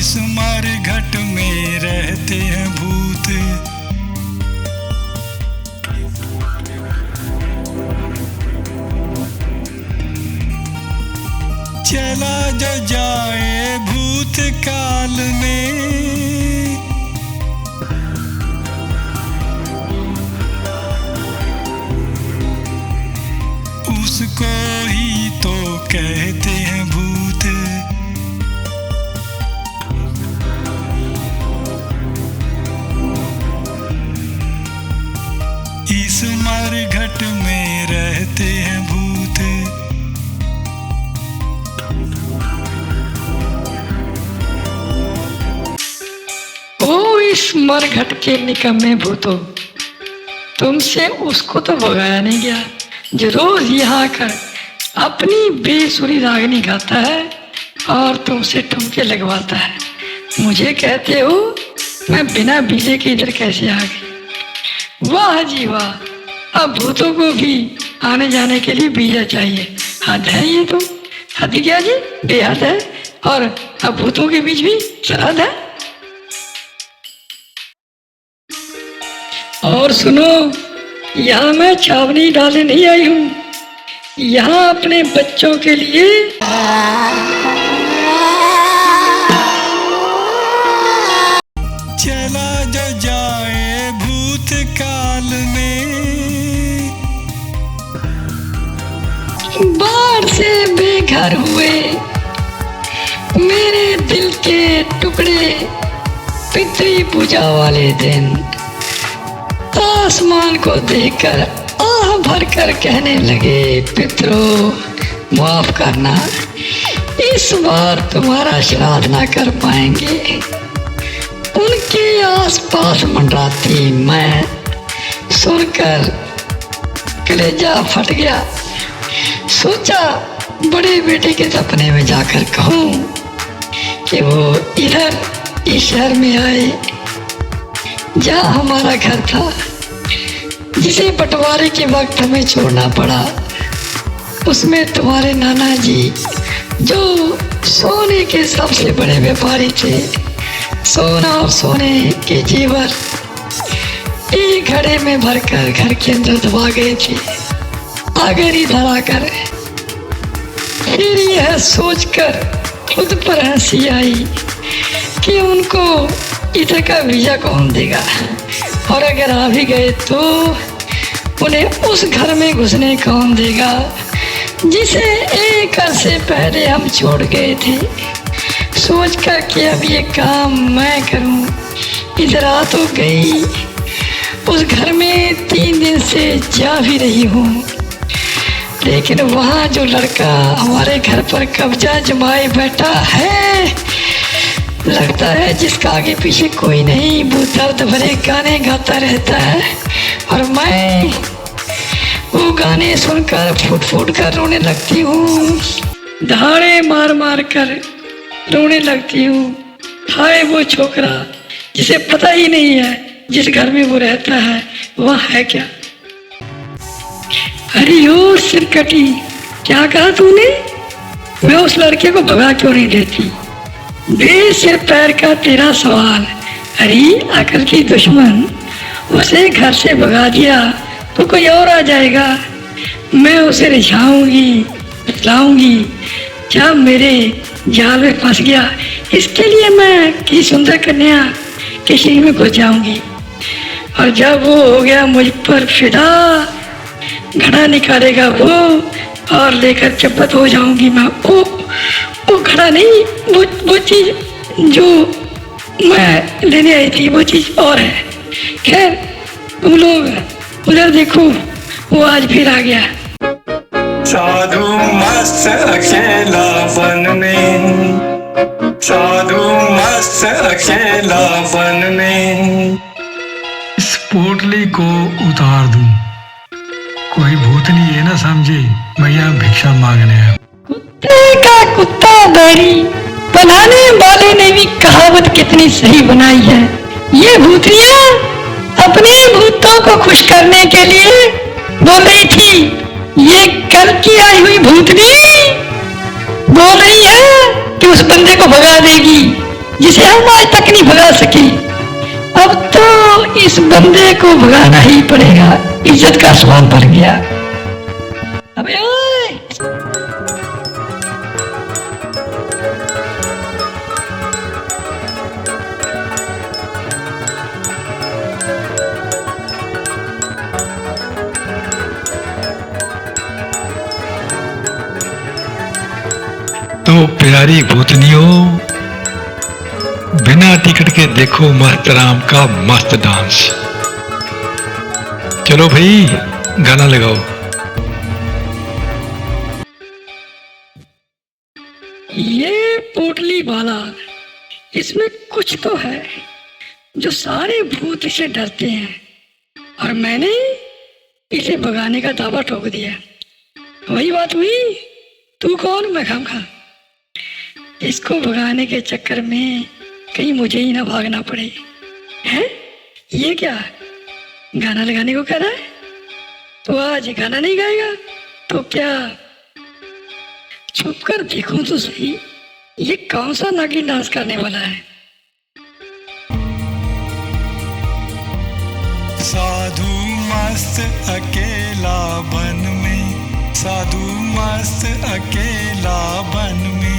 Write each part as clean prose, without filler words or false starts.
इस मरघट में रहते हैं भूत। चला जो जाए भूत काल में, उसको ही तो कहते हैं भूत। इस मरघट में रहते हैं भूत। ओ इस मरघट के निकम्मे भूतों, तुमसे उसको तो भगाया नहीं गया जो रोज यहाँ आकर अपनी बेसुरी रागनी गाता है और तुमसे ठुमके लगवाता है। मुझे कहते हो मैं बिना बीजे के इधर कैसे आ गई? वाह जी वाह, अब भूतों को भी आने जाने के लिए बीजा चाहिए। हद है ये तो, हद क्या जी, बेहद है। और अब भूतों के बीच भी सरहद है। और सुनो, यहाँ मैं छावनी डालने नहीं आई हूँ, यहाँ अपने बच्चों के लिए चला जो जाए भूत काल में, बाढ़ से बेघर हुए मेरे दिल के टुकड़े पितरी पूजा वाले दिन आसमान को देखकर आह भरकर कहने लगे, पितरों माफ करना, इस बार तुम्हारा श्राद्ध ना कर पाएंगे। उनके आसपास मंडराती मैं सुनकर कलेजा फट गया। सोचा बड़े बेटे के सपने में जाकर कहूँ कि वो इधर इस शहर में आए जहाँ हमारा घर था, जिसे बंटवारे के वक्त हमें छोड़ना पड़ा। उसमें तुम्हारे नाना जी जो सोने के सबसे बड़े व्यापारी थे, सोना और सोने के जेवर एक घड़े में भरकर घर के अंदर दबा गए थे। अगर इधर आकर फिर यह सोचकर खुद पर हंसी आई कि उनको इधर का वीजा कौन देगा, और अगर आ भी गए तो उन्हें उस घर में घुसने कौन देगा जिसे एक अरसे पहले हम छोड़ गए थे। सोचकर कि अब ये काम मैं करूं, इधर आ तो गई, उस घर में 3 दिन से जा भी रही हूँ, लेकिन वहाँ जो लड़का हमारे घर पर कब्जा जमाए बैठा है, लगता है जिसका आगे पीछे कोई नहीं, वो दर्द भरे गाने गाता रहता है और मैं वो गाने सुनकर फूट फूट कर रोने लगती हूँ, धाड़े मार मार कर रोने लगती हूँ। हाय वो छोकरा जिसे पता ही नहीं है जिस घर में वो रहता है वह है क्या। अरे ओ सिरकटी, क्या कहा तूने? मैं उस लड़के को भगा क्यों नहीं देती? बे सिर पैर का तेरा सवाल। अरे अकल की दुश्मन, उसे घर से भगा दिया तो कोई और आ जाएगा। मैं उसे रिझाऊंगी, लाऊंगी, जब मेरे जाल में फंस गया, इसके लिए मैं किसी सुंदर कन्या किसी में घुस जाऊंगी, और जब वो हो गया मुझ पर फिदा, घड़ा निकालेगा वो और लेकर चपत हो जाऊंगी मैं। वो घड़ा नहीं, वो चीज जो मैं लेने आई थी वो चीज और है। खैर तुम लोग उधर देखो, वो आज फिर आ गया। साधु मस्त अकेला वन में, साधु मस्त अकेला वन में, इस पोटली को उतार दूं, कोई भूतनी ये ना समझे मैं यहाँ भिक्षा मांगने आया। कुत्ते का कुत्ता बैरी, बनाने वाले ने भी कहावत कितनी सही बनाई है। ये भूतियाँ अपने भूतों को खुश करने के लिए बोल रही थी। ये कल की आई हुई भूतनी बोल रही है कि उस बंदे को भगा देगी, जिसे हम आज तक नहीं भगा सकी। अब तो इस बंदे को भगाना ही पड़ेगा, इज्जत का सवाल बन गया। अबे ओए! तो प्यारी भूतनियों, बिना टिकट के देखो महतराम का मस्त डांस। चलो भाई, गाना लगाओ। ये पोटली वाला, इसमें कुछ तो है जो सारे भूत से डरते हैं, और मैंने इसे भगाने का दावा ठोक दिया। वही बात हुई, तू कौन मैं खामखा। इसको भगाने के चक्कर में कहीं मुझे ही ना भागना पड़े। हैं? ये क्या गाना लगाने को कह रहा है? तो आज गाना नहीं गाएगा तो क्या? छुप कर देखूं तो सही, ये कौन सा नागिन डांस करने वाला है। साधु मस्त अकेला बन में, साधु मस्त अकेला बन में,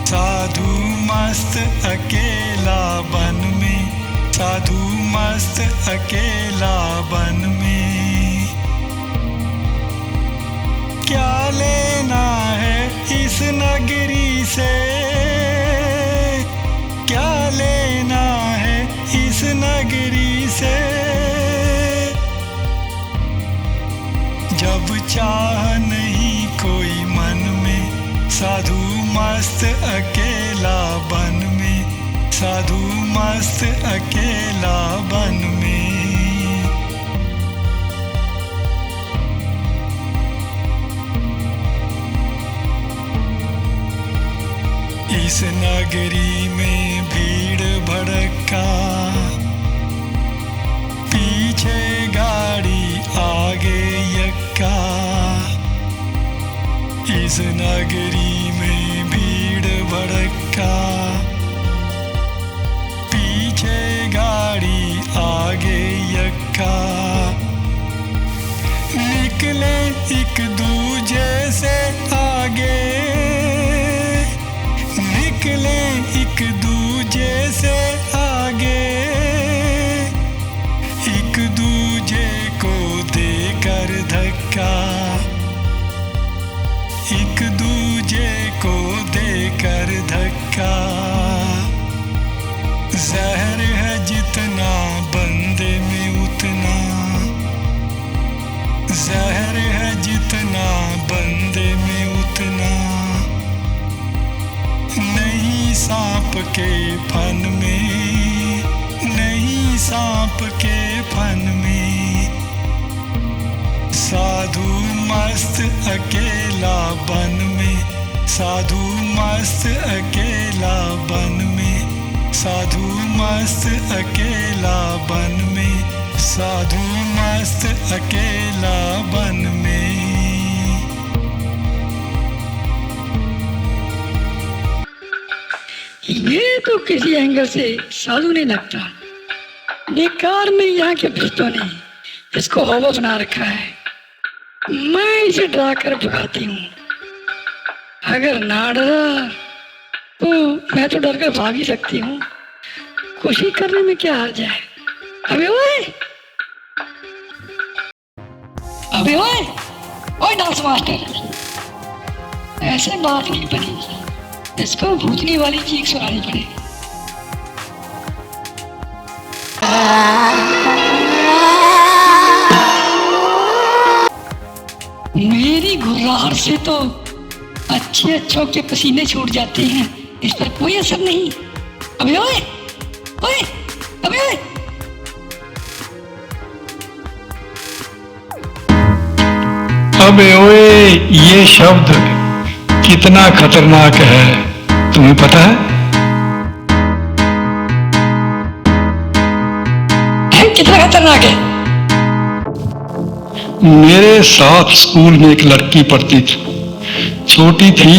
साधु मस्त अकेला बन में, साधु मस्त अकेला बन में। क्या लेना है इस नगरी से, क्या लेना है इस नगरी से, जब चाह नहीं कोई मन में, साधु मस्त अकेला बन में, साधु मस्त अकेला बन में। इस नगरी में भीड़ भड़का, पीछे गाड़ी आगे यक्का। इस नगरी में भीड़ भड़का, पीछे गाड़ी आगे यक्का। निकले एक दूजे से आगे, निकले एक दूजे से आगे, एक दूजे को देकर धक्का, एक दूजे को देकर धक्का। जहर है जितना बंदे में उतना, जहर है जितना बंदे में उतना, नहीं सांप के फन में, नहीं सांप के फन में। साधु मस्त अकेला बन में, साधु मस्त अकेला बन में, साधु मस्त अकेला बन में, साधु मस्त अकेला बन में। ये तो किसी एंगल से साधु नहीं लगता। बेकार में यहाँ के भूतों ने इसको हवा बना रखा है। मैं इसे डरा कर भगाती हूँ। अगर ना डरा तो मैं तो डर कर भाग ही सकती हूँ। कोशिश करने में क्या हार जाए। अबे ओए, अबे ओए, ओए डांस मास्टर, ऐसे बात नहीं बनी। इसको भूतनी वाली चीख सुनानी पड़ेगी। मेरी घुर्राहट से तो अच्छे अच्छों के पसीने छूट जाते हैं, इस पर कोई असर नहीं। अबे ओए, ओए, अबे ओए। अबे ओए, ये शब्द कितना खतरनाक है तुम्हें पता है? कितना खतरनाक है? मेरे साथ स्कूल में एक लड़की पढ़ती थी। छोटी थी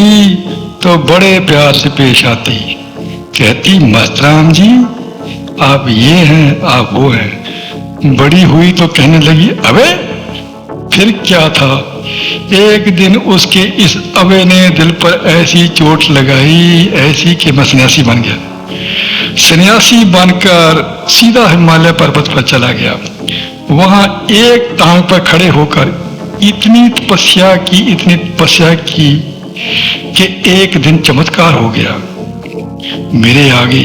तो बड़े प्यार से पेश आती, कहती मस्तराम जी आप ये हैं आप वो हैं। बड़ी हुई तो कहने लगी अबे। फिर क्या था, एक दिन उसके इस अबे ने दिल पर ऐसी चोट लगाई ऐसी कि मैं सन्यासी बन गया। सन्यासी बनकर सीधा हिमालय पर्वत पर चला गया। वहां एक टांग पर खड़े होकर इतनी तपस्या की कि एक दिन चमत्कार हो गया। मेरे आगे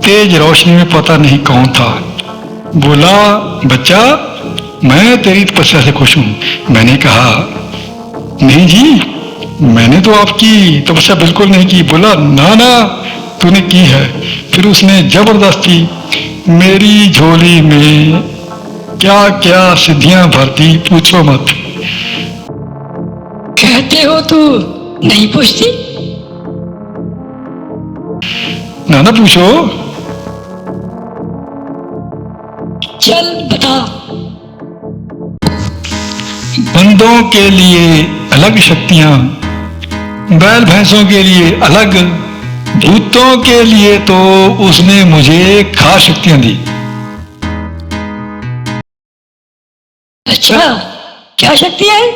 तेज रोशनी में पता नहीं कौन था, बोला बच्चा मैं तेरी तपस्या से खुश हूं। मैंने कहा नहीं जी मैंने तो आपकी तपस्या बिल्कुल नहीं की। बोला ना ना तूने की है। फिर उसने जबरदस्ती मेरी झोली में क्या क्या सिद्धियां भर दी, पूछो मत। कहते हो तू नहीं पूछती? ना पूछो। चल बता। बंदों के लिए अलग शक्तियां, बैल भैंसों के लिए अलग, भूतों के लिए तो उसने मुझे खास शक्तियां दी। अच्छा क्या शक्ति है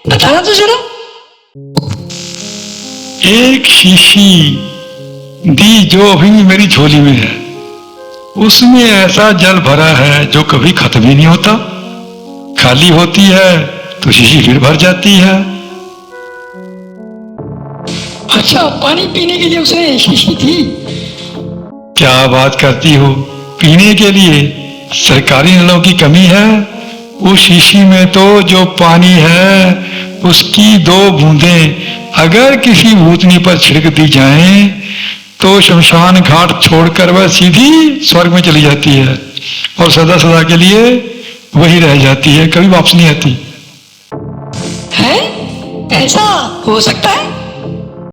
बताना तो जरा। एक शीशी दी जो अभी भी मेरी झोली में है। उसमें ऐसा जल भरा है जो कभी खत्म ही नहीं होता। खाली होती है तो शीशी फिर भर जाती है। अच्छा पानी पीने के लिए उसने शीशी थी? क्या बात करती हो, पीने के लिए सरकारी नलों की कमी है? उस शीशी में तो जो पानी है उसकी 2 बूंदें अगर किसी भूतनी पर छिड़क दी जाएं तो शमशान घाट छोड़कर वह सीधी स्वर्ग में चली जाती है और सदा सदा के लिए वही रह जाती है, कभी वापस नहीं आती। है? ऐसा हो सकता है?